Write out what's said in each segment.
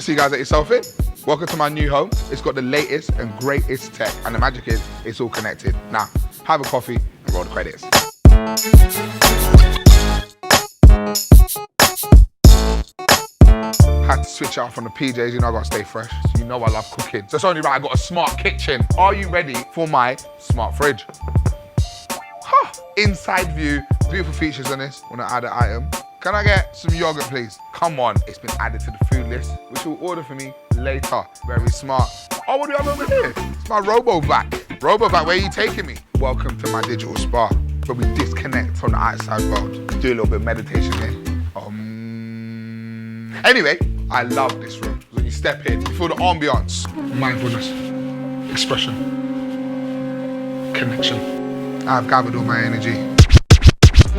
see you guys let yourself in. Welcome to my new home. It's got the latest and greatest tech, and the magic is it's all connected. Now, have a coffee and roll the credits. Had to switch out from the PJs, you know I gotta stay fresh. So you know I love cooking. So it's only right I got a smart kitchen. Are you ready for my smart fridge? Inside view, beautiful features on this. Wanna add an item? Can I get some yogurt, please? Come on, it's been added to the food list, which you'll order for me later. Very smart. Oh, what do you have over here? It's my RoboVac. RoboVac, where are you taking me? Welcome to my digital spa, where we disconnect from the outside world. Do a little bit of meditation here. Anyway, I love this room. When you step in, you feel the ambience. Mindfulness, expression, connection. I've gathered all my energy.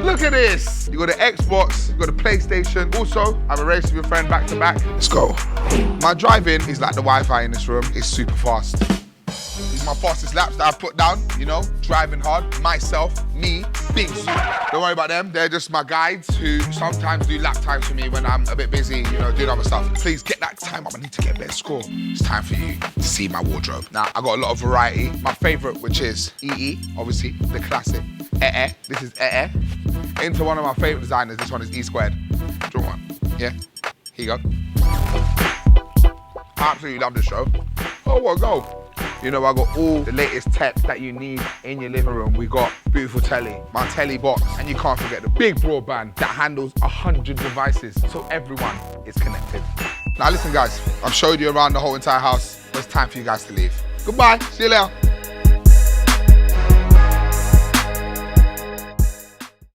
Look at this. You got the Xbox, you got the PlayStation. Also, I have a race with your friend back to back. Let's go. My drive-in is like the Wi-Fi in this room. It's super fast. These are my fastest laps that I put down, you know, driving hard. Myself, me, Big Zuu. Don't worry about them. They're just my guides who sometimes do lap times for me when I'm a bit busy, you know, doing other stuff. Please get that time up. I need to get a better score. It's time for you to see my wardrobe. Now, I got a lot of variety. My favorite, which is EE, obviously, the classic. This is Into one of my favorite designers. This one is E2. Draw one. Yeah, here you go. I absolutely love this show. Oh, what go? You know, I got all the latest tech that you need in your living room. We got beautiful telly, my telly box, and you can't forget the big broadband that handles 100 devices, so everyone is connected. Now listen guys, I've showed you around the whole entire house, but it's time for you guys to leave. Goodbye, see you later.